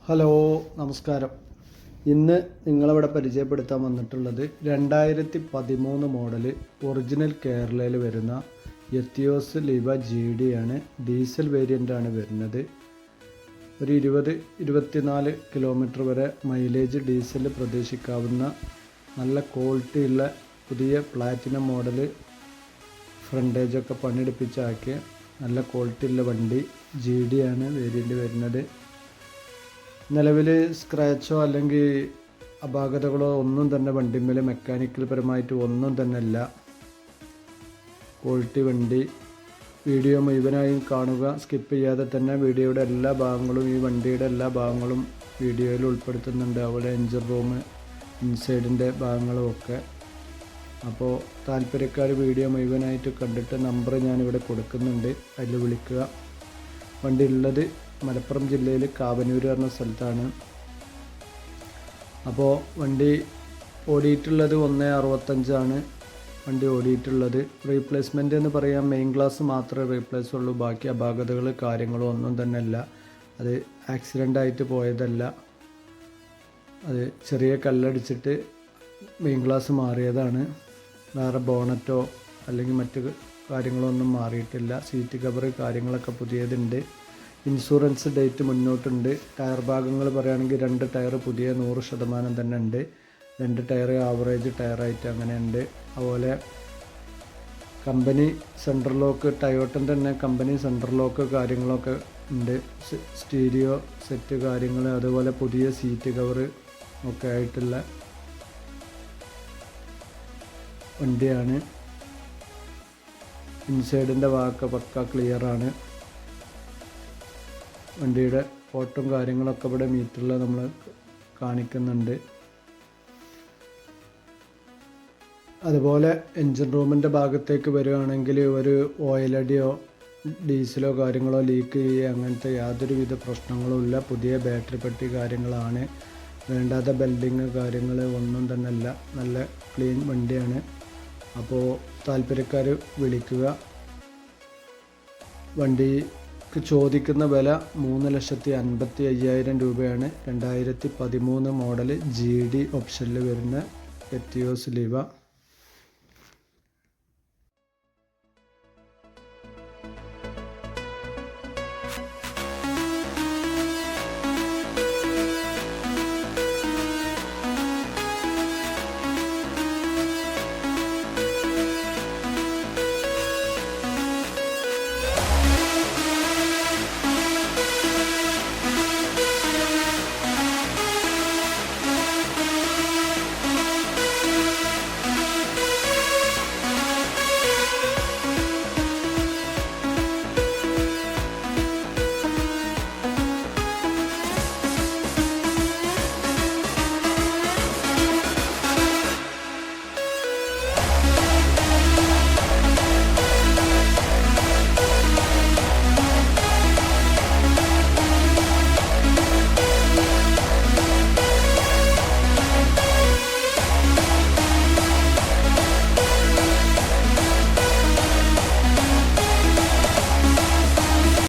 Hello, നമസ്കാരം. ഇന്ന് നിങ്ങളിവിടെ പരിചയപ്പെടുത്താൻ വന്നിട്ടുള്ളത് 2013 മോഡൽ ഒറിജിനൽ കേരളയിൽ വരുന്ന എത്തിയോസ് ലിവ GD ആണ്. ഡീസൽ വേരിയൻ്റാണ് വരുന്നത്. ഒരു 20-24 കിലോമീറ്റർ വരെ മൈലേജ് ഡീസൽ പ്രതീക്ഷിക്കാവുന്ന നല്ല ക്വാളിറ്റിയുള്ള പുതിയ പ്ലാറ്റിനം മോഡൽ ഫ്രണ്ടേജൊക്കെ പണിയെടുപ്പിച്ചാക്കിയ നല്ല ക്വാളിറ്റിയുള്ള വണ്ടി GD ആണ് വേരിയൻ്റ് വരുന്നത്. നിലവിൽ സ്ക്രാച്ചോ അല്ലെങ്കിൽ അപാകതകളോ ഒന്നും തന്നെ വണ്ടിമേൽ മെക്കാനിക്കൽ പരമായിട്ട് ഒന്നും തന്നെ ഇല്ല. ക്വാളിറ്റി വണ്ടി. വീഡിയോ മുഴുവനായും കാണുക, സ്കിപ്പ് ചെയ്യാതെ തന്നെ. വീഡിയോയുടെ എല്ലാ ഭാഗങ്ങളും ഈ വണ്ടിയുടെ എല്ലാ ഭാഗങ്ങളും വീഡിയോയിൽ ഉൾപ്പെടുത്തുന്നുണ്ട്. അവിടെ എഞ്ചിൻ റൂം, ഇൻസൈഡിൻ്റെ ഭാഗങ്ങളും ഒക്കെ. അപ്പോൾ താല്പര്യക്കാർ വീഡിയോ മുഴുവനായിട്ട് കണ്ടിട്ട് നമ്പർ ഞാനിവിടെ കൊടുക്കുന്നുണ്ട്, അതിൽ വിളിക്കുക. വണ്ടി ഉള്ളത് മലപ്പുറം ജില്ലയിൽ കാവനൂർ പറഞ്ഞ സ്ഥലത്താണ്. അപ്പോൾ വണ്ടി ഓടിയിട്ടുള്ളത് 165 വണ്ടി ഓടിയിട്ടുള്ളത്. റീപ്ലേസ്മെൻ്റ് എന്ന് പറയാൻ മെയിൻ ഗ്ലാസ് മാത്രമേ റീപ്ലേസ് ഉള്ളൂ. ബാക്കി അപാകതകൾ കാര്യങ്ങളോ ഒന്നും തന്നെ ഇല്ല. അത് ആക്സിഡൻ്റ് ആയിട്ട് പോയതല്ല. അത് ചെറിയ കല്ലടിച്ചിട്ട് മെയിൻ ഗ്ലാസ് മാറിയതാണ്. വേറെ ബോണറ്റോ അല്ലെങ്കിൽ മറ്റ് കാര്യങ്ങളോ ഒന്നും മാറിയിട്ടില്ല. സീറ്റ് കവർ കാര്യങ്ങളൊക്കെ പുതിയതുണ്ട്. ഇൻഷുറൻസ് ഡേറ്റ് മുന്നോട്ടുണ്ട്. ടയർ ഭാഗങ്ങൾ പറയുകയാണെങ്കിൽ 2 ടയർ പുതിയ 100% തന്നെ ഉണ്ട്. 2 ടയർ ആവറേജ് ടയറായിട്ട് അങ്ങനെ ഉണ്ട്. അതുപോലെ കമ്പനി സെൻട്രൽ ലോക്ക്, ടയോട്ടൻ തന്നെ കമ്പനി സെൻട്രൽ ലോക്ക് കാര്യങ്ങളൊക്കെ ഉണ്ട്. സ്റ്റീരിയോ സെറ്റ് കാര്യങ്ങൾ, അതുപോലെ പുതിയ സീറ്റ് കവർ ഒക്കെ ആയിട്ടുള്ള വണ്ടിയാണ്. ഇൻസൈഡിൻ്റെ ഭാഗമൊക്കെ പക്ക ക്ലിയറാണ്. വണ്ടിയുടെ ഫോട്ടും കാര്യങ്ങളൊക്കെ ഇവിടെ മീറ്ററിൽ നമ്മൾ കാണിക്കുന്നുണ്ട്. അതുപോലെ എൻജിൻ റൂമിൻ്റെ ഭാഗത്തേക്ക് വരികയാണെങ്കിൽ ഒരു ഓയിലടിയോ ഡീസലോ കാര്യങ്ങളോ ലീക്ക് ചെയ്യുക അങ്ങനത്തെ യാതൊരുവിധ പ്രശ്നങ്ങളും ഇല്ല. പുതിയ ബാറ്ററി പെട്ടി കാര്യങ്ങളാണ്. വേണ്ടാത്ത ബെൽഡിങ് കാര്യങ്ങൾ ഒന്നും തന്നെ ഇല്ല. നല്ല ക്ലീൻ വണ്ടിയാണ്. അപ്പോൾ താല്പര്യക്കാർ വിളിക്കുക. വണ്ടി ചോദിക്കുന്ന വില 3,55,000 രൂപയാണ്. 2013 മോഡൽ GD ഓപ്ഷനിൽ വരുന്ന എത്തിയോസ് ലിവ.